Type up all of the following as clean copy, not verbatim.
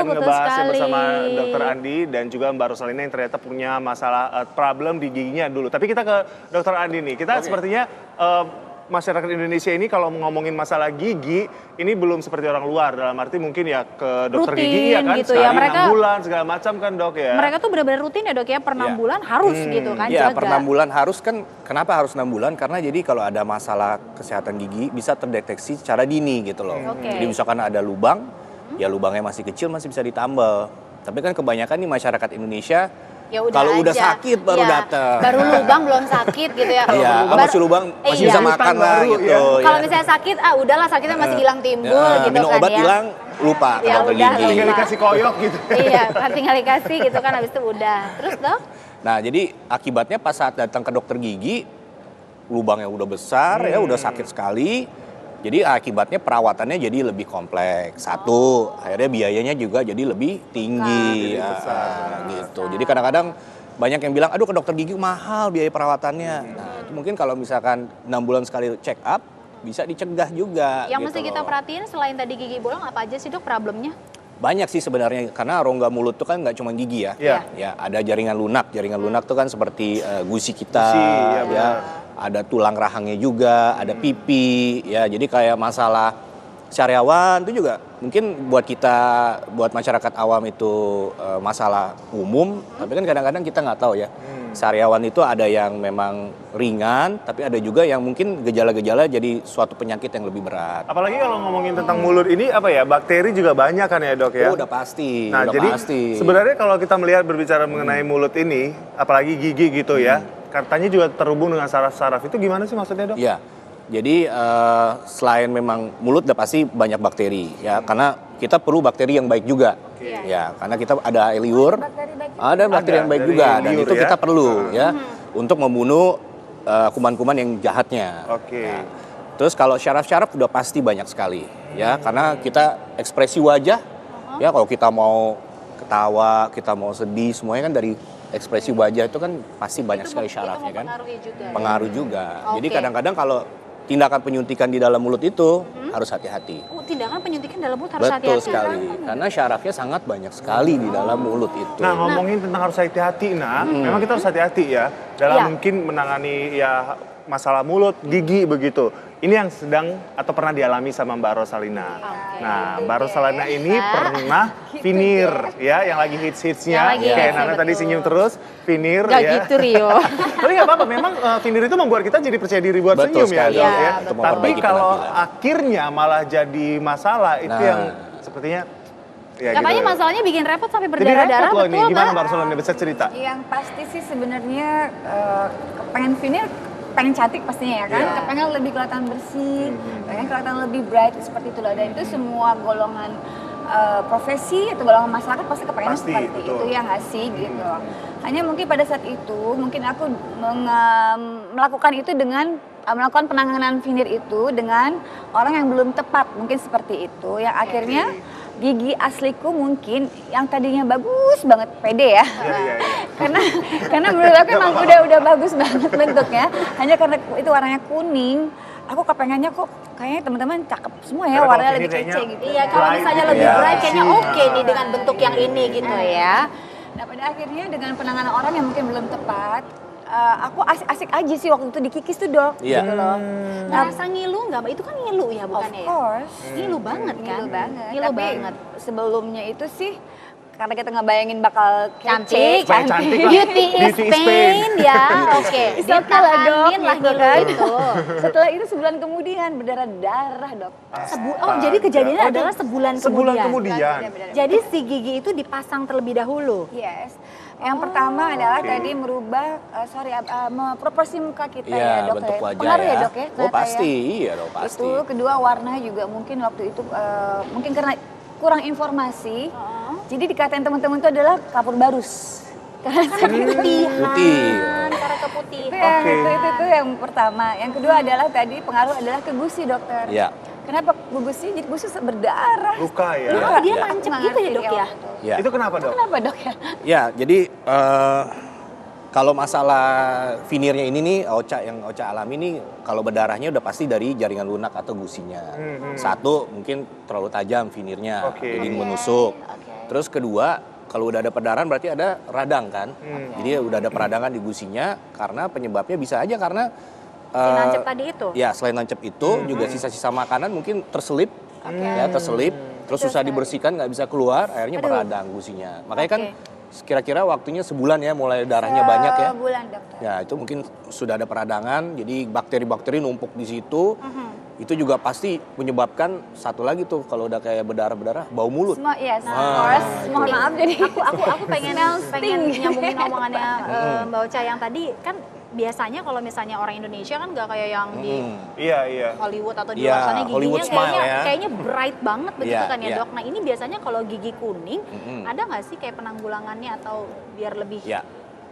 akan betul ngebahasnya sekali. bersama Dr. Andi dan juga Mbak Rosalina yang ternyata punya masalah problem di giginya dulu. Tapi kita ke Dr. Andi nih. Kita sepertinya masyarakat Indonesia ini kalau ngomongin masalah gigi ini belum seperti orang luar, dalam arti mungkin ya ke dokter Rutin gigi ya kan gitu sekali ya. Mereka 6 bulan segala macam kan dok ya. Mereka tuh benar-benar rutin ya dok ya, per 6 bulan harus gitu kan Iya, jaga. per 6 bulan harus kan. Kenapa harus 6 bulan? Karena jadi kalau ada masalah kesehatan gigi bisa terdeteksi secara dini gitu loh. Oke. Jadi misalkan ada lubang, ya lubangnya masih kecil masih bisa ditambal. Tapi kan kebanyakan nih masyarakat Indonesia Ya udah kalau udah aja. sakit baru Iya, datang. Baru lubang belum sakit gitu ya. Iya, masih lubang masih Iya. bisa makan lah Baru, gitu. ya. Kalau ya. misalnya sakit, udahlah sakitnya masih hilang timbul gitu minum kan obat ya. hilang lupa ke Ya dokter udah, gigi. lupa. Tinggal dikasih koyok gitu. Iya, tinggal dikasih gitu kan habis itu udah. Terus dok? Nah, jadi akibatnya pas saat datang ke dokter gigi lubangnya udah besar ya, udah sakit sekali. Jadi akibatnya perawatannya jadi lebih kompleks. Satu, akhirnya biayanya juga jadi lebih tinggi. Jadi Ya, besar. gitu. Jadi kadang-kadang banyak yang bilang, aduh ke dokter gigi mahal biaya perawatannya. Nah, itu mungkin kalau misalkan 6 bulan sekali check up, bisa dicegah juga. Yang gitu mesti kita loh. perhatiin selain tadi gigi bolong apa aja sih dok problemnya? Banyak sih sebenarnya, karena rongga mulut itu kan nggak cuma gigi ya. Iya. Ya, ada jaringan lunak. Jaringan lunak itu kan seperti gusi kita, Gusi, ya ya. benar. Ada tulang rahangnya juga, ada pipi, ya. Jadi kayak masalah sariawan itu juga mungkin buat kita, buat masyarakat awam itu masalah umum. Tapi kan kadang-kadang kita nggak tahu ya. Sariawan itu ada yang memang ringan, tapi ada juga yang mungkin gejala-gejala jadi suatu penyakit yang lebih berat. Apalagi kalau ngomongin tentang mulut ini apa ya, bakteri juga banyak kan ya dok ya. Oh, udah pasti. Nah, udah jadi pasti. sebenarnya kalau kita melihat berbicara mengenai mulut ini, apalagi gigi gitu ya, katanya juga terhubung dengan saraf-saraf. Itu gimana sih maksudnya, Dok? Iya. Jadi selain memang mulut udah pasti banyak bakteri ya, karena kita perlu bakteri yang baik juga. Ya, karena kita ada air liur, ada bakteri yang baik dari juga dan liur itu ya. kita perlu ya untuk membunuh kuman-kuman yang jahatnya. Oke. Ya. Terus kalau syaraf-syaraf udah pasti banyak sekali ya, karena kita ekspresi wajah ya, kalau kita mau ketawa, kita mau sedih, semuanya kan dari ekspresi wajah itu kan pasti banyak sekali syarafnya kan. Pengaruh juga. Oke. Jadi kadang-kadang kalau tindakan penyuntikan di dalam mulut itu harus hati-hati. Oh, tindakan penyuntikan dalam mulut harus Betul hati-hati. sekali. Karena syarafnya sangat banyak sekali di dalam mulut itu. Nah, ngomongin tentang harus hati-hati, memang kita harus hati-hati ya dalam Iya. mungkin menangani ya masalah mulut, gigi begitu. Ini yang sedang atau pernah dialami sama Mbak Rosalina. Nah, Mbak Rosalina ini pernah veneer ya, yang lagi hits-hitsnya. Yang lagi Kayak hits, Nana tadi betul. senyum terus, veneer Gak ya. gitu Rio. Tapi nggak apa-apa, memang veneer itu membuat kita jadi percaya diri buat Betul senyum ya, sekali. Dok, Iya, ya. betul. Untuk Tapi memperbaiki kalau penampilan. akhirnya malah jadi masalah, itu Nah. yang sepertinya ya Katanya gitu. masalahnya bikin repot sampai Jadi berdarah-darah, repot loh ini, betul gimana Mbak? Mbak Rosalina bisa cerita? Yang pasti sih sebenarnya pengen veneer, pengen cantik pastinya ya kan, Iya. pengen lebih kelihatan bersih, pengen kelihatan lebih bright seperti itulah, dan itu semua golongan profesi atau golongan masyarakat pasti kepengen Pasti, seperti betul. itu ya nggak sih gitu. Hanya mungkin pada saat itu mungkin aku melakukan itu dengan melakukan penanganan veneer itu dengan orang yang belum tepat, mungkin seperti itu yang akhirnya gigi asliku mungkin yang tadinya bagus banget, pede ya. Iya. karena menurut aku emang udah bagus banget bentuknya, hanya karena itu warnanya kuning, aku kepengennya kok kayaknya teman-teman cakep semua ya, Karena kalau warnanya lebih ini kayaknya kece gitu. Iya, kalau Bright misalnya gitu lebih ya. bright kayaknya Iya. oke nih dengan bentuk yang ini gitu ya. Nah pada akhirnya dengan penanganan orang yang mungkin belum tepat, aku asik-asik aja sih waktu itu dikikis tuh dok, Iya. gitu loh. Ngerasa ngilu nggak Mbak? Itu kan ngilu ya Of bukannya ya? course. Ngilu banget kan? Ngilu banget. Ngilu Tapi banget. sebelumnya itu sih karena kita ngebayangin bakal Cantik, Supaya cantik lah. Beauty is Beauty is pain ya, oke. It's okay lah, Dok, Ditahanin lah gitu ngilu kan. itu. Setelah itu sebulan kemudian berdarah-darah dok. Oh, jadi kejadiannya Oh, itu adalah sebulan Sebulan kemudian. kemudian. Jadi si gigi itu dipasang terlebih dahulu. Yes. Yang pertama adalah tadi merubah proporsi muka kita Iya, ya dok. bentuk wajah Pengaruh ya. ya dok ya. Oh ternyata pasti, ya. iya dong pasti. Itu kedua warna juga mungkin waktu itu mungkin karena kurang informasi. Jadi dikatain teman-teman itu adalah kapur barus. Karena Putih. Karena keputihan. Itu, itu yang pertama. Yang kedua adalah tadi pengaruh adalah ke gusi dokter. Iya. Kenapa gusi? Jadi gusi berdarah. Luka ya. Kenapa dia Iya. nancep gitu ya dok ya? Ya. Itu kenapa, Dok? Kenapa dok ya? Ya, jadi kalau masalah veneernya ini nih, yang Ocha alami nih, kalau berdarahnya udah pasti dari jaringan lunak atau gusinya. Satu, mungkin terlalu tajam veneernya, Oke. jadi menusuk. Terus kedua, kalau udah ada perdarahan berarti ada radang kan. Jadi udah ada peradangan di gusinya karena penyebabnya bisa aja karena Si nancep tadi itu? ya selain nancep itu juga sisa-sisa makanan mungkin terselip, ya terselip, terus susah dibersihkan nggak bisa keluar, akhirnya beradang gusinya. Makanya kan kira-kira waktunya sebulan ya mulai darahnya banyak ya. Sebulan dokter. Ya itu mungkin sudah ada peradangan, jadi bakteri-bakteri numpuk di situ. Itu juga pasti menyebabkan satu lagi tuh kalau udah kayak berdarah-berdarah bau mulut. Semua yes, of course. Mohon maaf jadi Aku pengen nyambungin omongannya Mbak Ocha yang tadi kan biasanya kalau misalnya orang Indonesia kan nggak kayak yang di Iya. Hollywood atau di Iya, luar sana Hollywood giginya smile ya. kayaknya bright banget begitu Iya, kan ya iya. dok. Nah ini biasanya kalau gigi kuning ada nggak sih kayak penanggulangannya atau biar lebih Ya,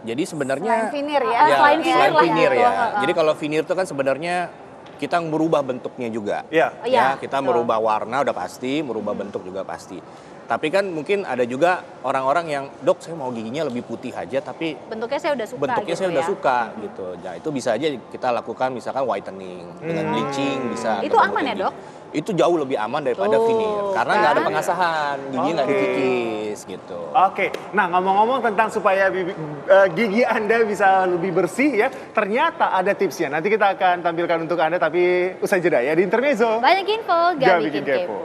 jadi sebenarnya selain veneer ya. ya, selain veneer lah veneer gitu. ya. Jadi kalau veneer itu kan sebenarnya kita merubah bentuknya juga. Iya. Oh, iya, Ya, kita betul. merubah warna udah pasti, merubah bentuk juga pasti. Tapi kan mungkin ada juga orang-orang yang, dok saya mau giginya lebih putih aja, tapi bentuknya saya udah suka bentuknya gitu saya udah ya. suka gitu. Nah itu bisa aja kita lakukan misalkan whitening dengan bleaching bisa. Itu atau aman ya, tinggi. Dok? Itu jauh lebih aman daripada Tuh, veneer karena nggak ada kan? pengasahan, gigi nggak Oke. dikikis gitu. Oke, nah ngomong-ngomong tentang supaya gigi Anda bisa lebih bersih ya, ternyata ada tipsnya. Nanti kita akan tampilkan untuk Anda tapi usai jeda ya di Intermezzo. Banyak info, Gak gak bikin kepo.